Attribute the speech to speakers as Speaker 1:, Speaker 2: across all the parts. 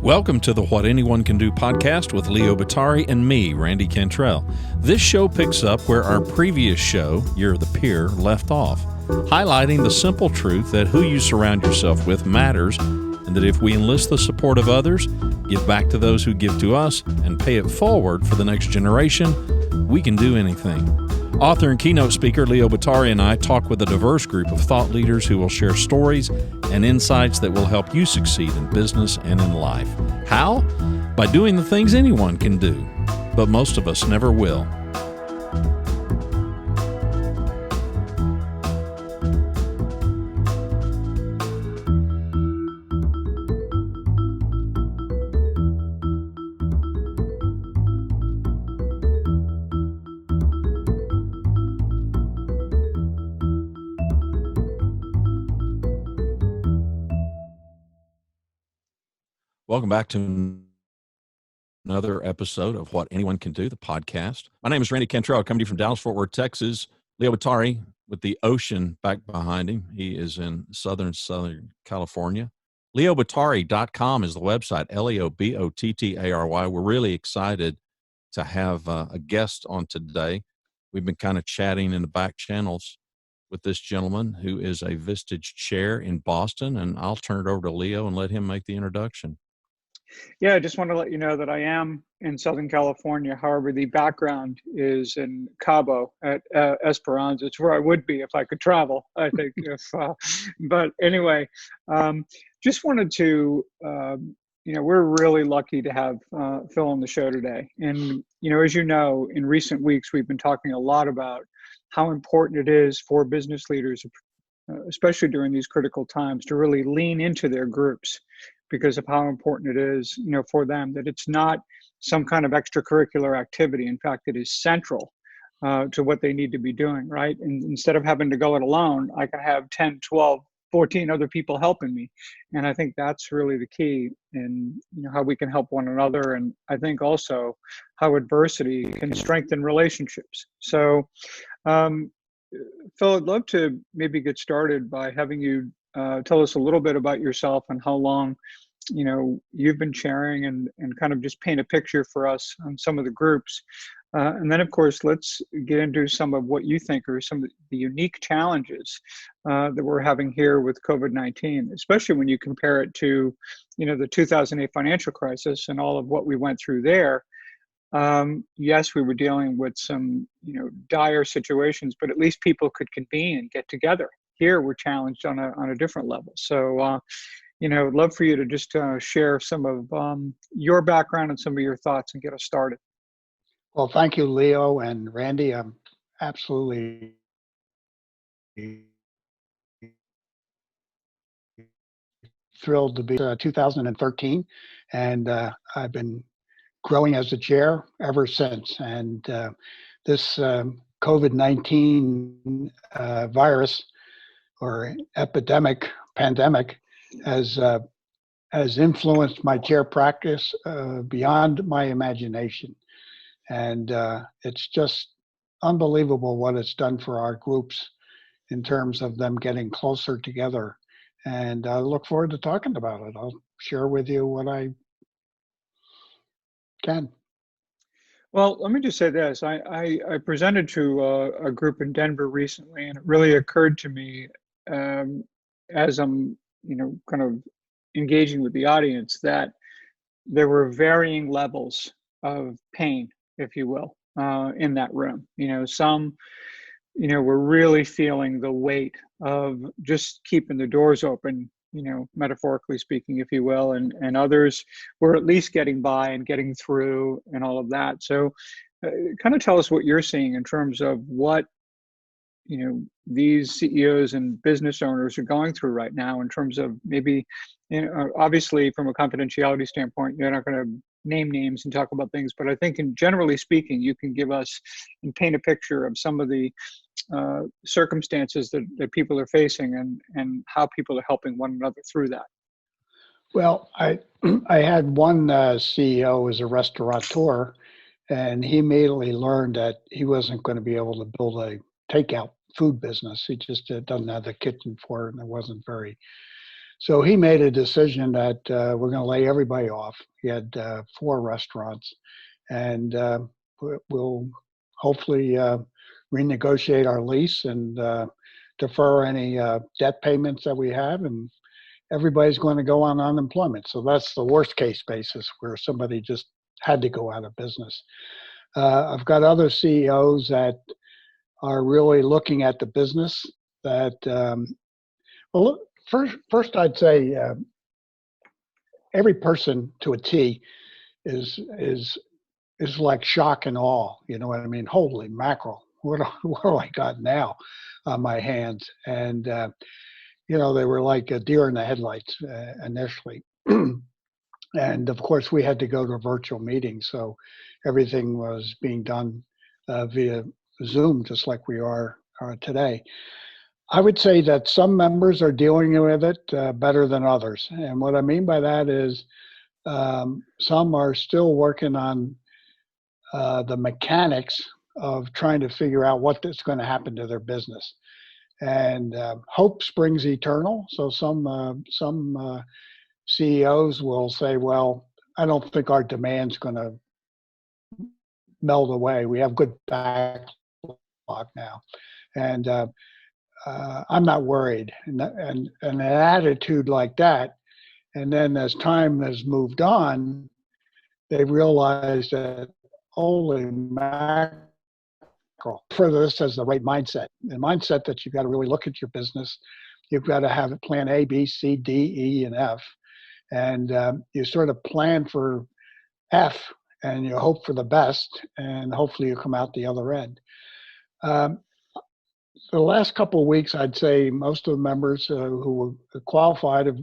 Speaker 1: Welcome to the What Anyone Can Do podcast with Leo Batari and me, Randy Cantrell. This show picks up where our previous show, You're the Peer, left off, highlighting the simple truth that who you surround yourself with matters, and that if we enlist the support of others, give back to those who give to us, and pay it forward for the next generation, we can do anything. Author and keynote speaker Leo Batari and I talk with a diverse group of thought leaders who will share stories and insights that will help you succeed in business and in life. How? By doing the things anyone can do, but most of us never will. Welcome back to another episode of What Anyone Can Do, the podcast. My name is Randy Cantrell, coming to you from Dallas-Fort Worth, Texas. Leo Batari with the ocean back behind him. He is in Southern California. LeoBatari.com is the website, Leobottary. We're really excited to have a guest on today. We've been kind of chatting in the back channels with this gentleman who is a Vistage chair in Boston, and I'll turn it over to Leo and let him make the introduction.
Speaker 2: Yeah, I just want to let you know that I am in Southern California. However, the background is in Cabo at Esperanza. It's where I would be if I could travel, I think. But anyway, just wanted to, we're really lucky to have Phil on the show today. And, as you know, in recent weeks, we've been talking a lot about how important it is for business leaders, especially during these critical times, to really lean into their groups, because of how important it is, for them, that it's not some kind of extracurricular activity. In fact, it is central to what they need to be doing, right? And instead of having to go it alone, I can have 10, 12, 14 other people helping me. And I think that's really the key in how we can help one another. And I think also how adversity can strengthen relationships. So, Phil, I'd love to maybe get started by having you tell us a little bit about yourself and how long, you've been chairing, and kind of just paint a picture for us on some of the groups. And then, of course, let's get into some of what you think are some of the unique challenges that we're having here with COVID-19, especially when you compare it to, the 2008 financial crisis and all of what we went through there. Yes, we were dealing with some, dire situations, but at least people could convene and get together. Here, we're challenged on a different level. So, I'd love for you to just share some of your background and some of your thoughts and get us started.
Speaker 3: Well, thank you, Leo and Randy. I'm absolutely thrilled to be 2013, and I've been growing as a chair ever since. And this COVID-19 virus or pandemic has influenced my chair practice beyond my imagination. And it's just unbelievable what it's done for our groups in terms of them getting closer together. And I look forward to talking about it. I'll share with you what I can.
Speaker 2: Well, let me just say this. I presented to a group in Denver recently, and it really occurred to me as I'm, kind of engaging with the audience, that there were varying levels of pain, if you will, in that room. Some, were really feeling the weight of just keeping the doors open, metaphorically speaking, if you will, and others were at least getting by and getting through and all of that. So kind of tell us what you're seeing in terms of what, these CEOs and business owners are going through right now, in terms of maybe, obviously from a confidentiality standpoint, you're not going to name names and talk about things, but I think generally speaking, you can give us and paint a picture of some of the circumstances that people are facing and how people are helping one another through that.
Speaker 3: Well, I had one CEO as a restaurateur, and he immediately learned that he wasn't going to be able to build a takeout food business. He just doesn't have the kitchen for it, and it wasn't very So he made a decision that we're going to lay everybody off. He had 4 restaurants, and we'll hopefully renegotiate our lease and defer any debt payments that we have, and everybody's going to go on unemployment. So that's the worst case basis where somebody just had to go out of business. I've got other CEOs that are really looking at the business that, well, first I'd say every person to a T is like shock and awe. You know what I mean? Holy mackerel! What do I got now on my hands? And they were like a deer in the headlights initially. And of course, we had to go to a virtual meeting, so everything was being done via Zoom, just like we are today. I would say that some members are dealing with it better than others. And what I mean by that is some are still working on the mechanics of trying to figure out what is going to happen to their business. And hope springs eternal. So some CEOs will say, well, I don't think our demand's going to melt away. We have good backlog now. And I'm not worried. And an attitude like that, and then as time has moved on, they realize that, holy mackerel, for this as the right mindset. The mindset that you've got to really look at your business. You've got to have a plan A, B, C, D, E, and F. And you sort of plan for F, and you hope for the best, and hopefully you come out the other end. The last couple of weeks, I'd say most of the members who were qualified have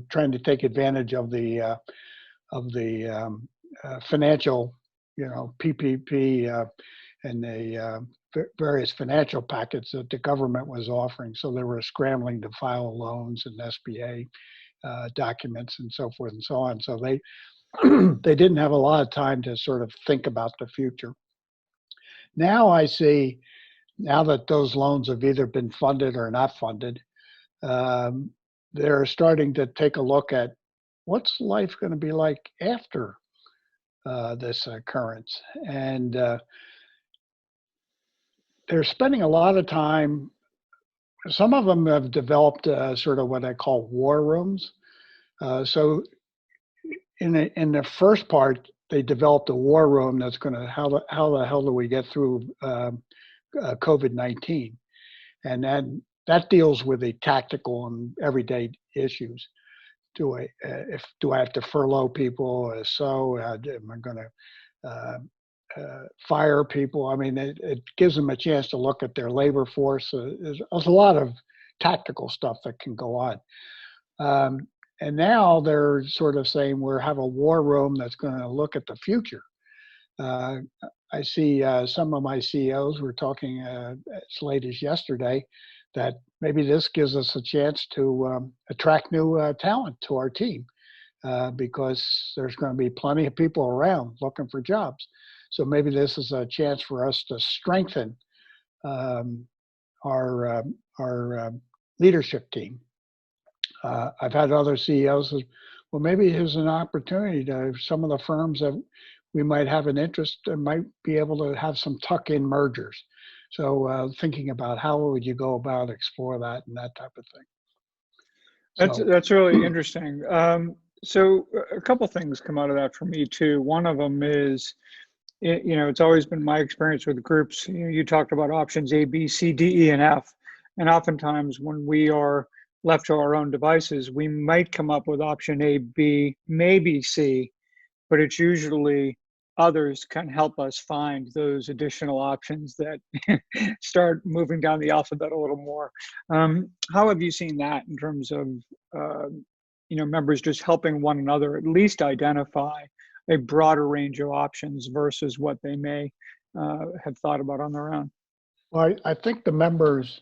Speaker 3: trying to take advantage of the financial, PPP and the various financial packets that the government was offering. So they were scrambling to file loans and SBA documents and so forth and so on. So they they didn't have a lot of time to sort of think about the future. Now I see, now that those loans have either been funded or not funded, they're starting to take a look at what's life going to be like after this occurrence. And they're spending a lot of time. Some of them have developed sort of what I call war rooms. So in the first part, they developed a war room that's going to, how the hell do we get through COVID-19? And then that deals with the tactical and everyday issues. Do I have to furlough people? So am I going to fire people? I mean, it gives them a chance to look at their labor force. There's a lot of tactical stuff that can go on. And now they're sort of saying we have a war room that's going to look at the future. I see some of my CEOs were talking as late as yesterday that maybe this gives us a chance to attract new talent to our team because there's going to be plenty of people around looking for jobs. So maybe this is a chance for us to strengthen our leadership team. I've had other CEOs say, well, maybe here's an opportunity to some of the firms that we might have an interest and might be able to have some tuck-in mergers. So thinking about how would you go about explore that and that type of thing.
Speaker 2: That's really interesting. So a couple things come out of that for me too. One of them is, it's always been my experience with groups. You talked about options A, B, C, D, E, and F. And oftentimes when we are left to our own devices, we might come up with option A, B, maybe C, but it's usually others can help us find those additional options that start moving down the alphabet a little more. How have you seen that in terms of, members just helping one another at least identify a broader range of options versus what they may have thought about on their own?
Speaker 3: Well, I think the members,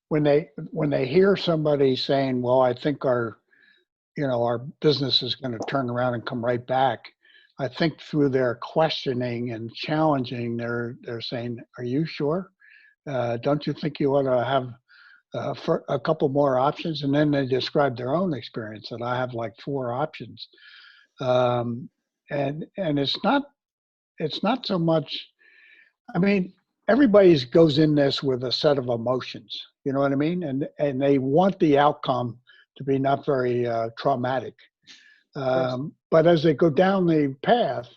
Speaker 3: when they hear somebody saying, well, I think our business is going to turn around and come right back, I think through their questioning and challenging, they're saying, are you sure? Don't you think you ought to have for a couple more options, and then they describe their own experience that I have like 4 options. And it's not so much. I mean, everybody goes in this with a set of emotions. You know what I mean? And they want the outcome to be not very traumatic. But as they go down the path,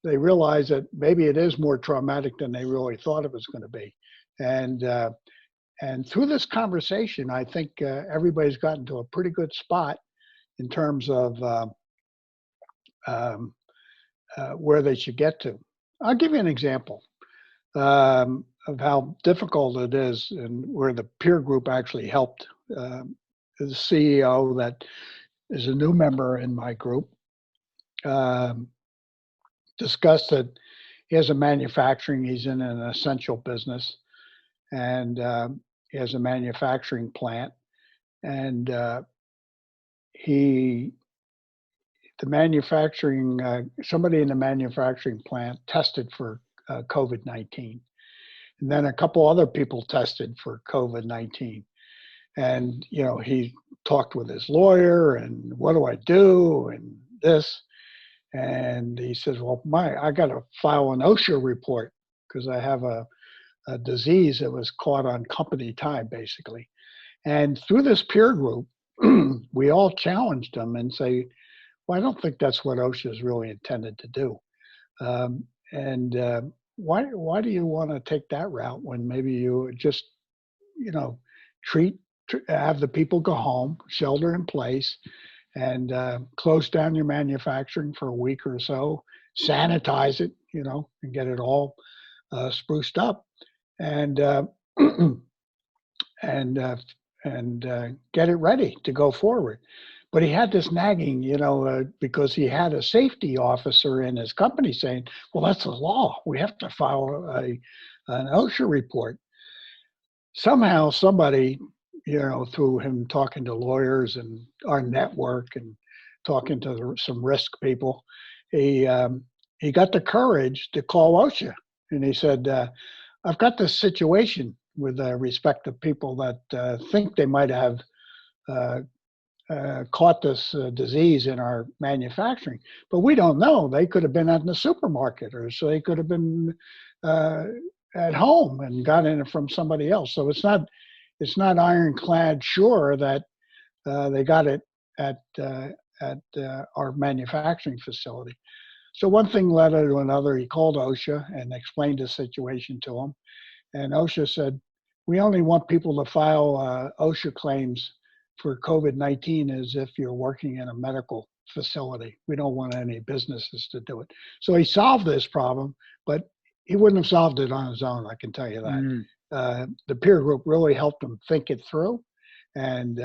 Speaker 3: they realize that maybe it is more traumatic than they really thought it was going to be. And through this conversation, I think everybody's gotten to a pretty good spot in terms of where they should get to. I'll give you an example of how difficult it is, and where the peer group actually helped. The CEO that is a new member in my group discussed that he has a manufacturing, he's in an essential business, and he has a manufacturing plant, and somebody in the manufacturing plant tested for COVID-19. And then a couple other people tested for COVID-19. And, he talked with his lawyer and what do I do and this. And he says, well, I got to file an OSHA report because I have a disease that was caught on company time, basically. And through this peer group, we all challenged them and say, well, I don't think that's what OSHA is really intended to do. Why do you want to take that route when maybe you just, have the people go home, shelter in place, and close down your manufacturing for a week or so, sanitize it, and get it all spruced up, and get it ready to go forward. But he had this nagging, because he had a safety officer in his company saying, well, that's the law. We have to file an OSHA report. Somehow somebody, through him talking to lawyers and our network and talking to some risk people, he got the courage to call OSHA. And he said, I've got this situation with respect to people that think they might have caught this disease in our manufacturing, but we don't know. They could have been in the supermarket, or so they could have been at home and gotten it from somebody else. So it's not ironclad sure that they got it at our manufacturing facility. So one thing led to another. He called OSHA and explained the situation to him, and OSHA said, we only want people to file OSHA claims for COVID-19 as if you're working in a medical facility. We don't want any businesses to do it. So he solved this problem, but he wouldn't have solved it on his own, I can tell you that. The peer group really helped him think it through, and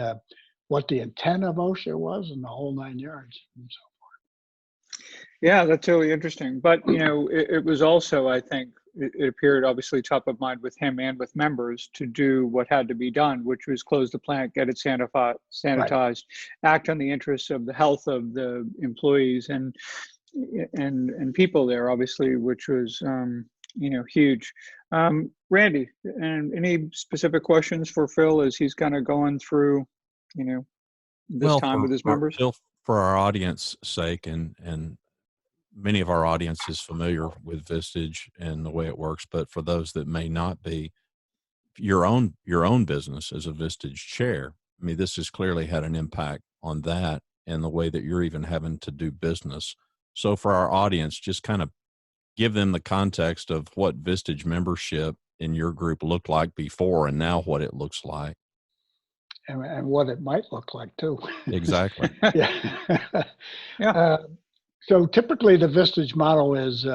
Speaker 3: what the intent of OSHA was, and the whole 9 yards. And so forth.
Speaker 2: Yeah, that's really interesting. But, it was also, I think, it appeared obviously top of mind with him and with members to do what had to be done, which was close the plant, get it sanitized, right, act on the interests of the health of the employees and people there, obviously, which was, huge. Randy, and any specific questions for Phil as he's kind of going through, this time with his members?
Speaker 1: Phil, for our audience sake, and many of our audience is familiar with Vistage and the way it works, but for those that may not be, your own business as a Vistage chair, I mean, this has clearly had an impact on that and the way that you're even having to do business. So for our audience, just kind of give them the context of what Vistage membership in your group looked like before and now what it looks like.
Speaker 3: And what it might look like too.
Speaker 1: Exactly.
Speaker 2: Yeah.
Speaker 3: So typically the Vistage model is,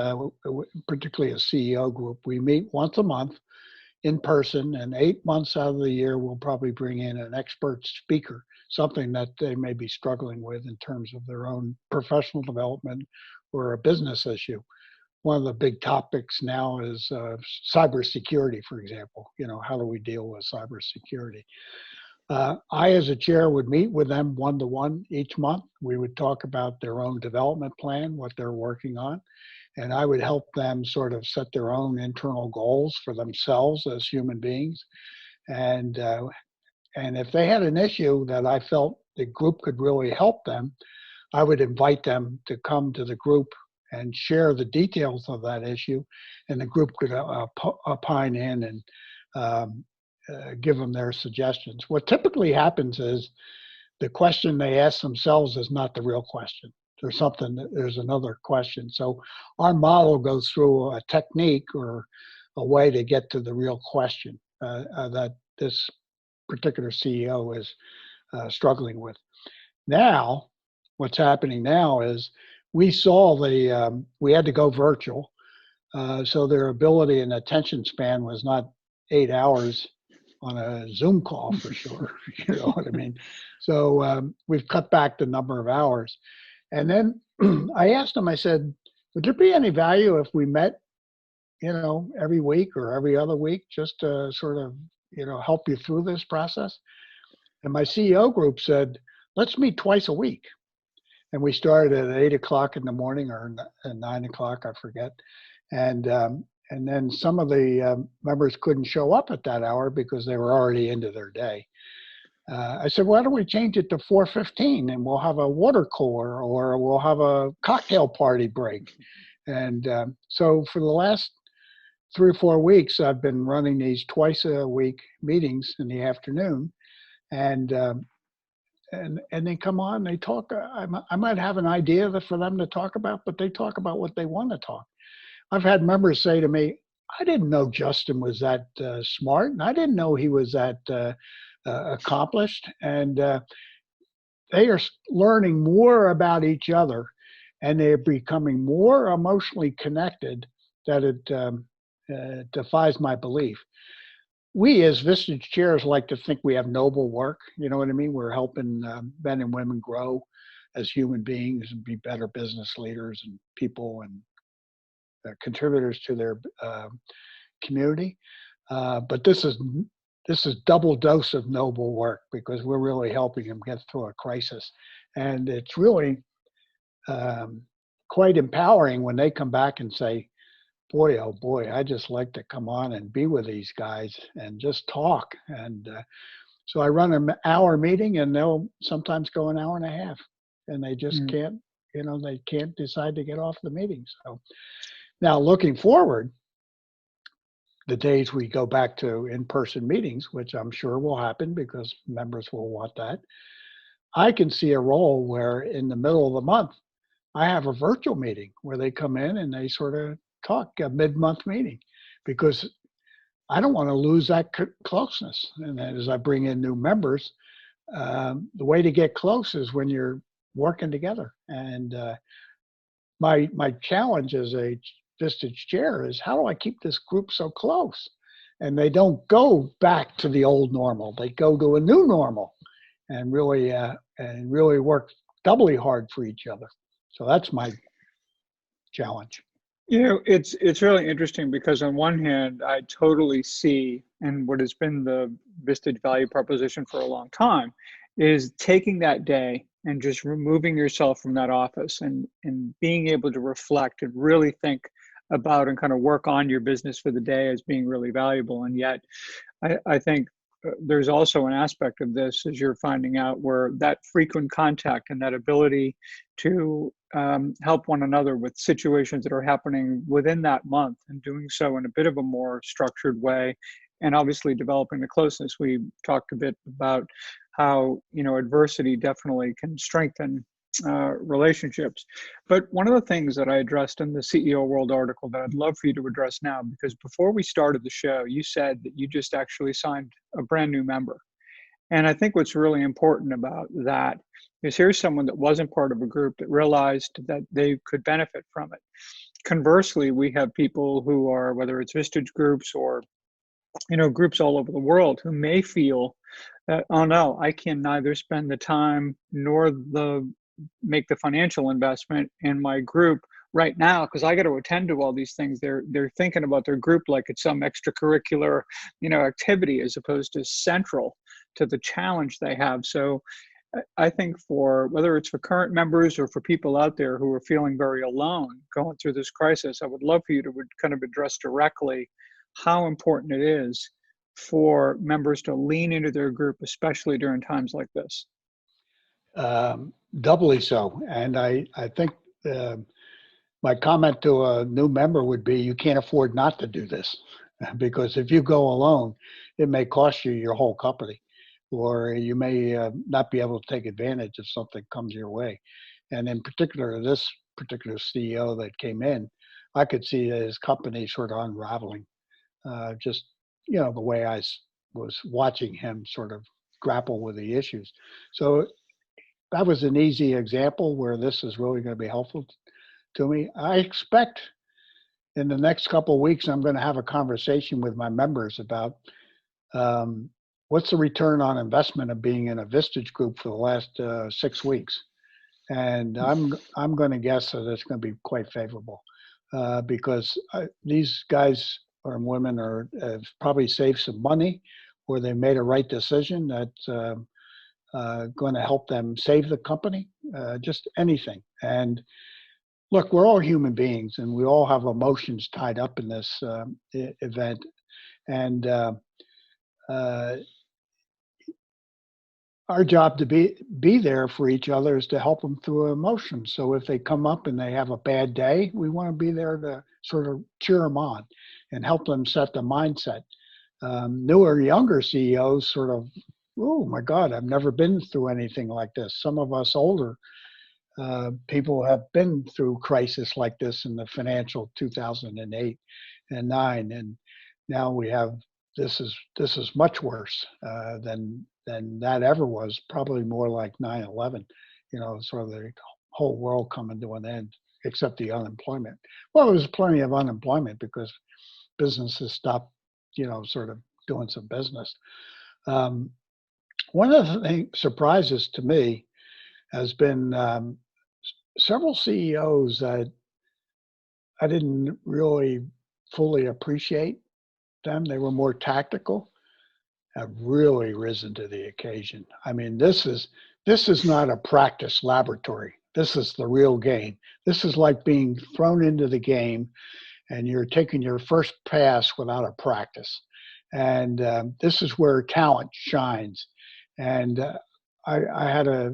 Speaker 3: particularly a CEO group, we meet once a month in person, and 8 months out of the year, we'll probably bring in an expert speaker, something that they may be struggling with in terms of their own professional development or a business issue. One of the big topics now is cybersecurity, for example. How do we deal with cybersecurity? I, as a chair, would meet with them one-to-one each month. We would talk about their own development plan, what they're working on, and I would help them sort of set their own internal goals for themselves as human beings, and And if they had an issue that I felt the group could really help them, I would invite them to come to the group and share the details of that issue, and the group could opine in and give them their suggestions. What typically happens is the question they ask themselves is not the real question. There's another question. So our model goes through a technique or a way to get to the real question that this particular CEO is struggling with. Now, what's happening now is we saw we had to go virtual. So their ability and attention span was not 8 hours on a Zoom call for sure. You know what I mean? So we've cut back the number of hours. And then I asked them, I said, would there be any value if we met, every week or every other week, just to sort of, help you through this process? And my CEO group said, let's meet twice a week. And we started at 8 o'clock in the morning or at 9 o'clock, I forget. And then some of the members couldn't show up at that hour because they were already into their day. I said, why don't we change it to 4:15 and we'll have a water cooler or we'll have a cocktail party break. And so for the last 3 or 4 weeks, I've been running these twice a week meetings in the afternoon. And they come on, they talk. I might have an idea for them to talk about, but they talk about what they want to talk. I've had members say to me, I didn't know Justin was that smart, and I didn't know he was that accomplished. And they are learning more about each other, and they are becoming more emotionally connected that it defies my belief. We as Vistage chairs like to think we have noble work. You know what I mean? We're helping men and women grow as human beings and be better business leaders and people and contributors to their community. But this is double dose of noble work because we're really helping them get through a crisis. And it's really quite empowering when they come back and say, boy, oh boy, I just like to come on and be with these guys and just talk. And so I run an hour meeting and they'll sometimes go an hour and a half and they just can't, they can't decide to get off the meeting. So now looking forward, the days we go back to in-person meetings, which I'm sure will happen because members will want that, I can see a role where in the middle of the month, I have a virtual meeting where they come in and they sort of talk, a mid-month meeting, because I don't want to lose that closeness. And as I bring in new members, the way to get close is when you're working together. And my challenge as a Vistage chair is how do I keep this group so close? And they don't go back to the old normal. They go to a new normal and really work doubly hard for each other. So that's my challenge.
Speaker 2: It's really interesting because on one hand, I totally see, and what has been the Vistage value proposition for a long time, is taking that day and just removing yourself from that office and being able to reflect and really think about and kind of work on your business for the day as being really valuable. And yet, I think there's also an aspect of this, as you're finding out, where that frequent contact and that ability to help one another with situations that are happening within that month and doing so in a bit of a more structured way, and obviously developing the closeness. We talked a bit about how, adversity definitely can strengthen relationships. But one of the things that I addressed in the CEO World article that I'd love for you to address now, because before we started the show, you said that you just actually signed a brand new member. And I think what's really important about that is here's someone that wasn't part of a group that realized that they could benefit from it. Conversely, we have people who are, whether it's Vistage groups or groups all over the world, who may feel that, oh no, I can neither spend the time nor make the financial investment in my group right now because I got to attend to all these things. They're thinking about their group like it's some extracurricular activity as opposed to central to the challenge they have. So I think for whether it's for current members or for people out there who are feeling very alone going through this crisis, I would love for you to kind of address directly how important it is for members to lean into their group, especially during times like this?
Speaker 3: Doubly so. And I think my comment to a new member would be, you can't afford not to do this, because if you go alone, it may cost you your whole company, or you may not be able to take advantage if something comes your way. And in particular, this particular CEO that came in, I could see his company sort of unraveling, just, the way I was watching him sort of grapple with the issues. So that was an easy example where this is really going to be helpful to me. I expect in the next couple of weeks, I'm going to have a conversation with my members about what's the return on investment of being in a Vistage group for the last 6 weeks. And I'm going to guess that it's going to be quite favorable, because these guys or women have probably saved some money, or they made a right decision that's going to help them save the company, just anything. And look, we're all human beings, and we all have emotions tied up in this event. And our job to be there for each other is to help them through emotions. So if they come up and they have a bad day, we want to be there to sort of cheer them on and help them set the mindset. Newer, younger CEOs sort of, oh my God, I've never been through anything like this. Some of us older people have been through crisis like this in the financial 2008 and 9, and now we have this is much worse than that ever was. Probably more like 9/11, sort of the whole world coming to an end, except the unemployment. Well, there was plenty of unemployment because businesses stopped, sort of doing some business. One of the surprises to me has been several CEOs that I didn't really fully appreciate them. They were more tactical, have really risen to the occasion. I mean, this is not a practice laboratory. This is the real game. This is like being thrown into the game and you're taking your first pass without a practice. And this is where talent shines. And I had a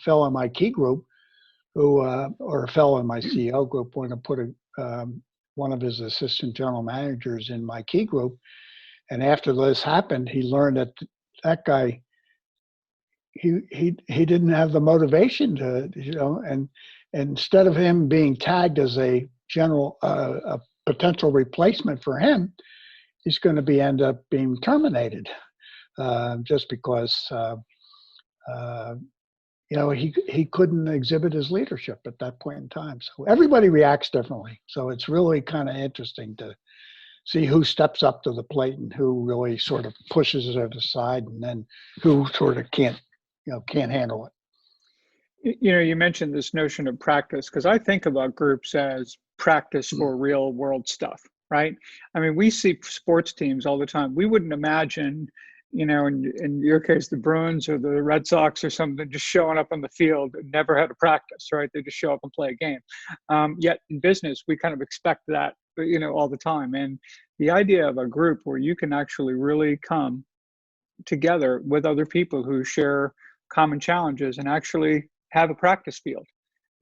Speaker 3: fellow in my key group or a fellow in my CEO group, wanted to put one of his assistant general managers in my key group. And after this happened, he learned that guy, he didn't have the motivation to, and instead of him being tagged as a potential replacement for him, he's going to end up being terminated just because he couldn't exhibit his leadership at that point in time. So everybody reacts differently. So it's really kind of interesting to see who steps up to the plate and who really sort of pushes it aside, and then who sort of can't handle it.
Speaker 2: You mentioned this notion of practice, because I think about groups as practice for real world stuff, right? I mean, we see sports teams all the time. We wouldn't imagine, in your case, the Bruins or the Red Sox or something, just showing up on the field and never had a practice, right? They just show up and play a game. Yet in business, we kind of expect that, all the time. And the idea of a group where you can actually really come together with other people who share common challenges and actually have a practice field,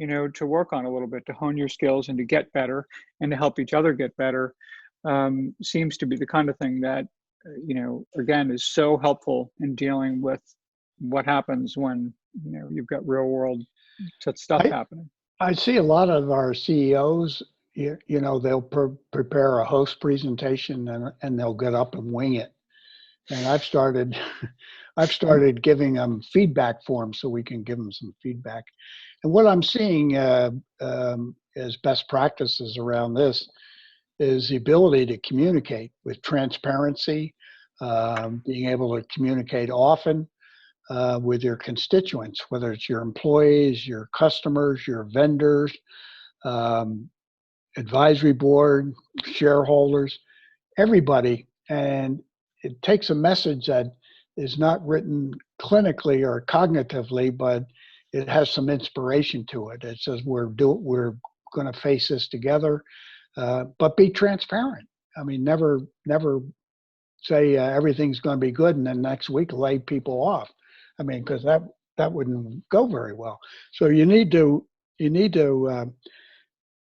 Speaker 2: to work on a little bit, to hone your skills and to get better and to help each other get better, seems to be the kind of thing that, again, is so helpful in dealing with what happens when, you've got real world stuff happening.
Speaker 3: I see a lot of our CEOs, they'll prepare a host presentation and they'll get up and wing it. And I've started giving them feedback forms so we can give them some feedback. And what I'm seeing as best practices around this is the ability to communicate with transparency, being able to communicate often with your constituents, whether it's your employees, your customers, your vendors, advisory board, shareholders, everybody. And it takes a message that is not written clinically or cognitively, but it has some inspiration to it. It says we're going to face this together, but be transparent. I mean, never say everything's going to be good, and then next week lay people off. I mean, because that wouldn't go very well. So you need to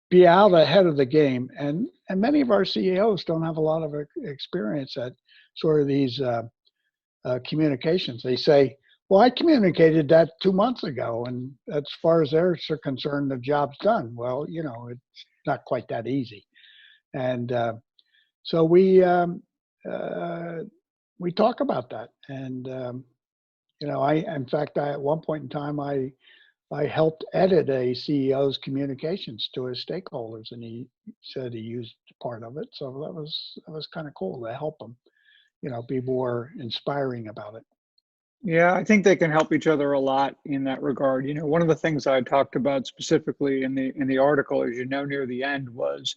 Speaker 3: be out ahead of the game, and many of our CEOs don't have a lot of experience at sort of these communications. They say, well, I communicated that 2 months ago, and as far as they're concerned, the job's done. Well, it's not quite that easy. And so we talk about that. And, in fact, at one point in time, I helped edit a CEO's communications to his stakeholders, and he said he used part of it. So that was kind of cool to help him, be more inspiring about it.
Speaker 2: Yeah, I think they can help each other a lot in that regard. One of the things I talked about specifically in the article, as near the end, was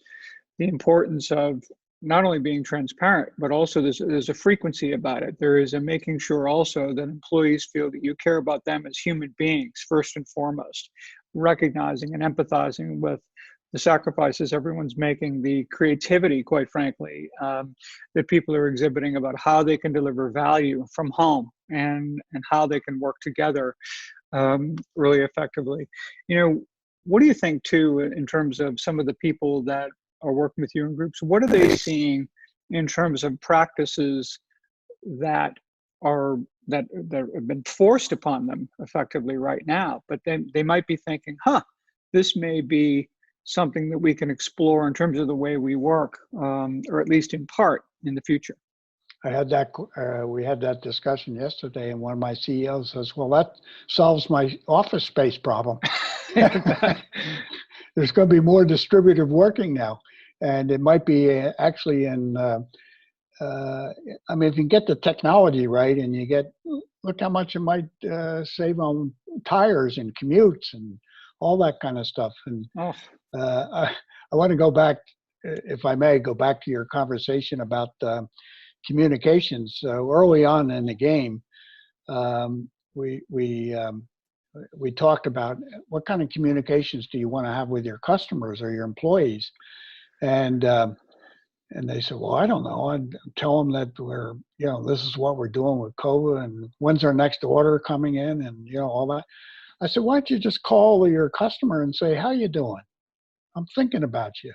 Speaker 2: the importance of not only being transparent, but also there's a frequency about it. There is a making sure also that employees feel that you care about them as human beings, first and foremost, recognizing and empathizing with the sacrifices everyone's making, the creativity, quite frankly, that people are exhibiting about how they can deliver value from home and how they can work together really effectively. What do you think, too, in terms of some of the people that are working with you in groups? What are they seeing in terms of practices that have been forced upon them effectively right now? But then they might be thinking, this may be something that we can explore in terms of the way we work, or at least in part in the future.
Speaker 3: We had that discussion yesterday, and one of my CEOs says, well, that solves my office space problem. There's going to be more distributed working now. And it might be actually if you get the technology right, and look how much it might save on tires and commutes and all that kind of stuff. And I want to go back, if I may, go back to your conversation about communications. So early on in the game, we talked about what kind of communications do you want to have with your customers or your employees, and they said, well, I don't know. I'd tell them that this is what we're doing with COVID, and when's our next order coming in, and all that. I said, why don't you just call your customer and say, how you doing? I'm thinking about you.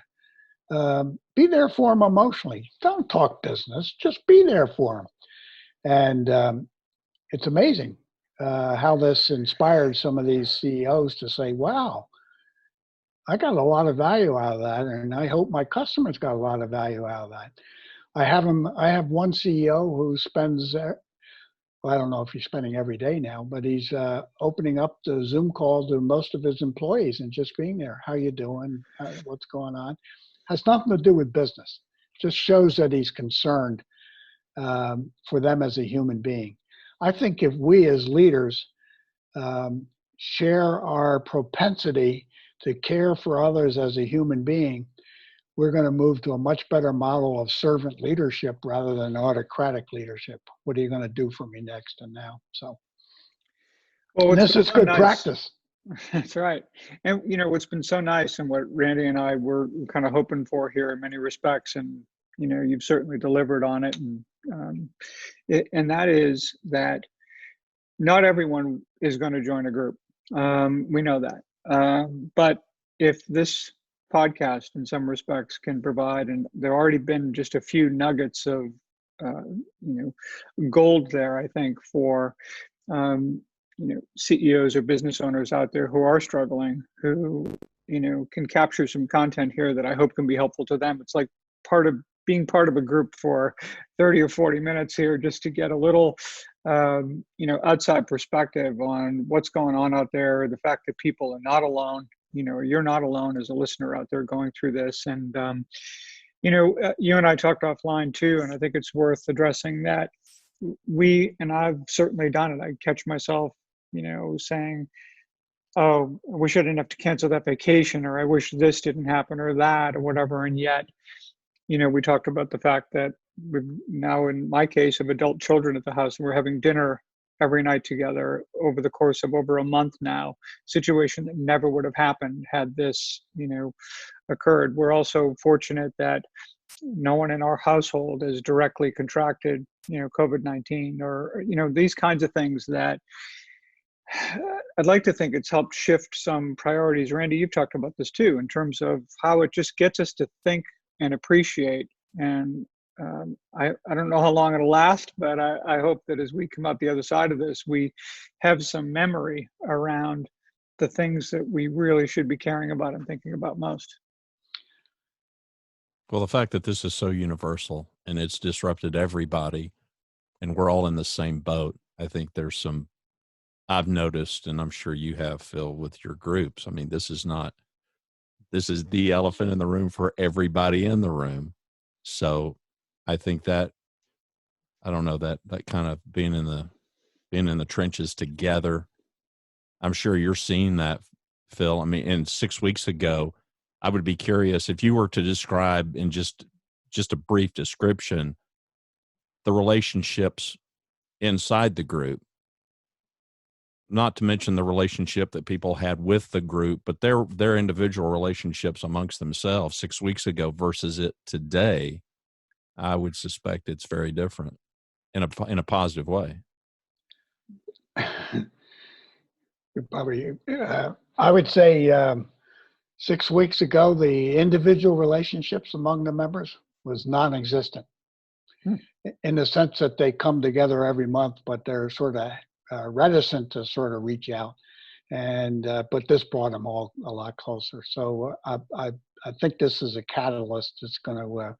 Speaker 3: Be there for them emotionally. Don't talk business. Just be there for them. And it's amazing how this inspired some of these CEOs to say, wow, I got a lot of value out of that, and I hope my customers got a lot of value out of that. I have one CEO who spends, I don't know if he's spending every day now, but he's opening up the Zoom call to most of his employees and just being there. How you doing? What's going on? Has nothing to do with business. Just shows that he's concerned for them as a human being. I think if we as leaders share our propensity to care for others as a human being, we're going to move to a much better model of servant leadership rather than autocratic leadership. What are you going to do for me next and now? So, well, this is good practice.
Speaker 2: That's right. And, what's been so nice and what Randy and I were kind of hoping for here in many respects, and, you've certainly delivered on it. And that is that not everyone is going to join a group. We know that. But if this podcast in some respects can provide, and there already been just a few nuggets of, gold there, I think, for, CEOs or business owners out there who are struggling, who, can capture some content here that I hope can be helpful to them. It's like being part of a group for 30 or 40 minutes here, just to get a little, outside perspective on what's going on out there, the fact that people are not alone, you're not alone as a listener out there going through this. And, you and I talked offline too, and I think it's worth addressing that and I've certainly done it. I catch myself, saying, oh, I wish I didn't have to cancel that vacation, or I wish this didn't happen or that or whatever. And yet, we talked about the fact that we now, in my case, have adult children at the house, and we're having dinner every night together over the course of over a month now, situation that never would have happened had this, occurred. We're also fortunate that no one in our household has directly contracted, COVID-19 or, these kinds of things that I'd like to think it's helped shift some priorities. Randy, you've talked about this too, in terms of how it just gets us to think and appreciate. And I don't know how long it'll last, but I hope that as we come out the other side of this, we have some memory around the things that we really should be caring about and thinking about most.
Speaker 1: Well, the fact that this is so universal and it's disrupted everybody and we're all in the same boat, I think there's some, I've noticed, and I'm sure you have, Phil, with your groups. I mean, this is the elephant in the room for everybody in the room. So I think that, I don't know, that kind of being in the trenches together, I'm sure you're seeing that, Phil. I mean, and 6 weeks ago, I would be curious if you were to describe in just a brief description, the relationships inside the group, not to mention the relationship that people had with the group, but their individual relationships amongst themselves 6 weeks ago versus it today. I would suspect it's very different in a positive way.
Speaker 3: Probably, I would say 6 weeks ago, the individual relationships among the members was non-existent, in the sense that they come together every month, but they're sort of reticent to sort of reach out. And but this brought them all a lot closer. So I think this is a catalyst that's going to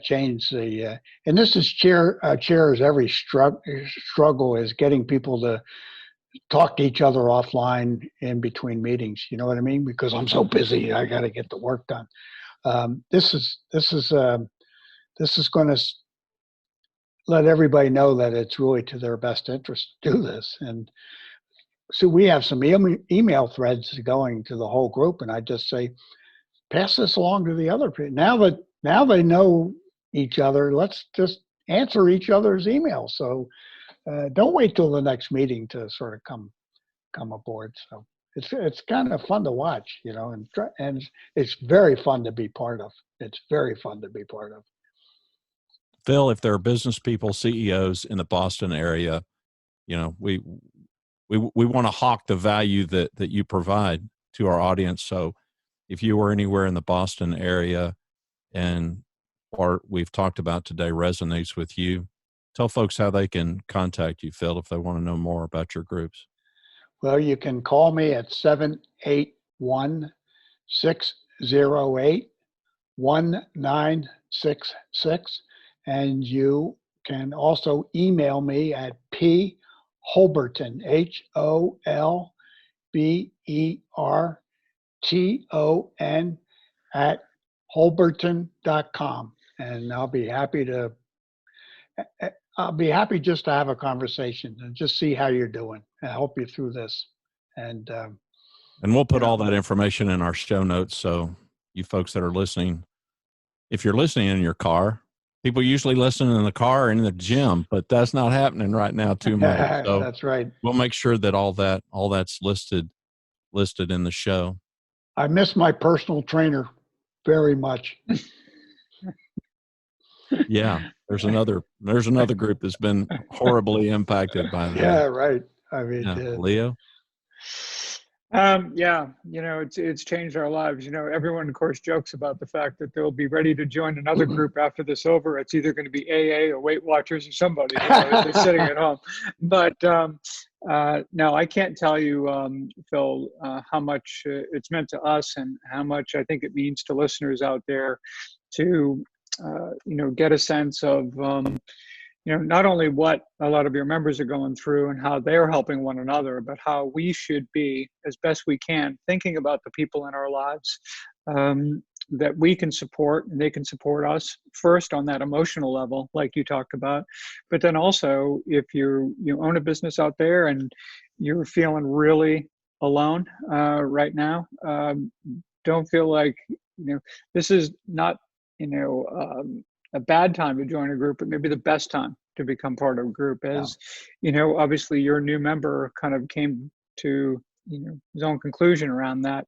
Speaker 3: change the. And this is Chair's every struggle is getting people to talk to each other offline in between meetings. You know what I mean? Because I'm so busy, I got to get the work done. This is going to let everybody know that it's really to their best interest to do this. And so we have some email threads going to the whole group, and I just say, pass this along to the other people. Now they know each other. Let's just answer each other's emails. So don't wait till the next meeting to sort of come aboard. So it's kind of fun to watch, and it's very fun to be part of. It's very fun to be part of.
Speaker 1: Phil, if there are business people, CEOs in the Boston area, we want to hawk the value that you provide to our audience. So if you were anywhere in the Boston area and what we've talked about today resonates with you, tell folks how they can contact you, Phil, if they want to know more about your groups.
Speaker 3: Well, you can call me at 781-608-1966. And you can also email me at pholberton, HOLBERTON @holberton.com. And I'll be happy just to have a conversation and just see how you're doing and help you through this. And
Speaker 1: we'll put all that information in our show notes. So you folks that are listening, if you're listening in your car, people usually listen in the car or in the gym, but that's not happening right now too much. So
Speaker 3: that's right.
Speaker 1: We'll make sure that all that's listed in the show.
Speaker 3: I miss my personal trainer very much.
Speaker 1: Yeah, there's another group that's been horribly impacted by that.
Speaker 3: Yeah, right. I mean,
Speaker 1: Leo.
Speaker 2: Yeah, it's changed our lives. Everyone, of course, jokes about the fact that they'll be ready to join another group after this over. It's either going to be AA or Weight Watchers or somebody. They're sitting at home. But no, I can't tell you, Phil, how much it's meant to us and how much I think it means to listeners out there to, get a sense of, not only what a lot of your members are going through and how they're helping one another, but how we should be, as best we can, thinking about the people in our lives that we can support and they can support us first on that emotional level, like you talked about. But then also, if you own a business out there and you're feeling really alone right now, don't feel like, this is not, a bad time to join a group, but maybe the best time to become part of a group. As you know, obviously your new member kind of came to his own conclusion around that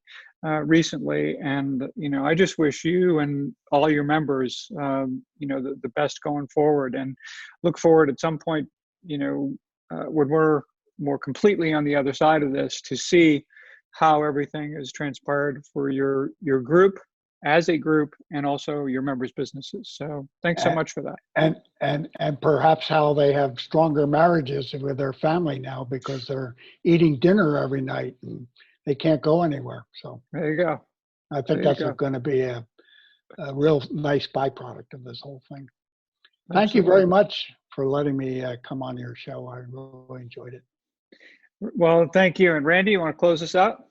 Speaker 2: recently, and I just wish you and all your members the best going forward, and look forward at some point when we're more completely on the other side of this to see how everything has transpired for your group as a group, and also your members' businesses. So thanks so much for that.
Speaker 3: And perhaps how they have stronger marriages with their family now, because they're eating dinner every night and they can't go anywhere. So
Speaker 2: there you go.
Speaker 3: I think that's going to be a real nice byproduct of this whole thing. Thank you very much for letting me come on your show. I really enjoyed it.
Speaker 2: Well, thank you. And Randy, you want to close us out?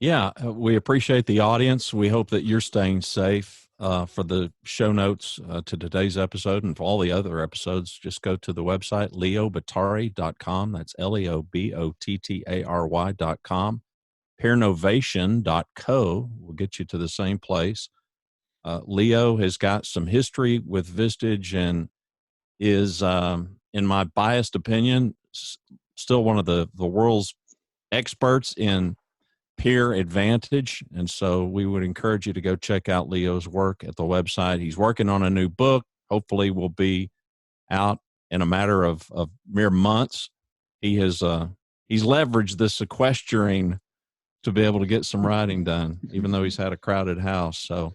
Speaker 1: Yeah, we appreciate the audience. We hope that you're staying safe. For the show notes to today's episode and for all the other episodes, just go to the website, leobottari.com. That's leobottary.com. Peernovation.co will get you to the same place. Leo has got some history with Vistage and is, in my biased opinion, still one of the world's experts in peer advantage. And so we would encourage you to go check out Leo's work at the website. He's working on a new book. Hopefully will be out in a matter of mere months. He's leveraged this sequestering to be able to get some writing done, even though he's had a crowded house. So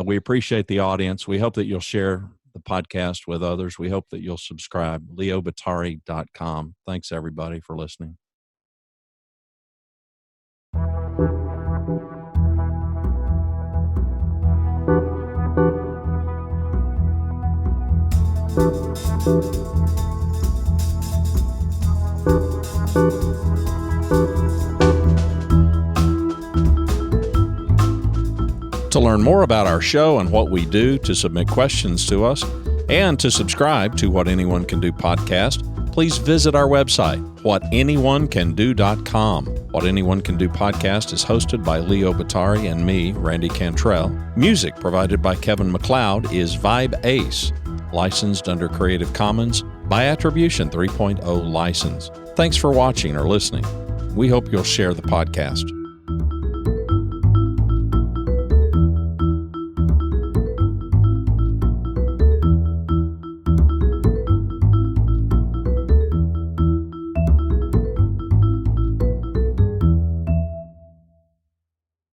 Speaker 1: we appreciate the audience. We hope that you'll share the podcast with others. We hope that you'll subscribe. leobottari.com. Thanks everybody for listening. To learn more about our show and what we do, to submit questions to us, and to subscribe to What Anyone Can Do podcast, please visit our website, whatanyoneCanDo.com. What Anyone Can Do podcast is hosted by Leo Bottari and me, Randy Cantrell. Music provided by Kevin MacLeod is Vibe Ace, licensed under Creative Commons by Attribution 3.0 license. Thanks for watching or listening. We hope you'll share the podcast.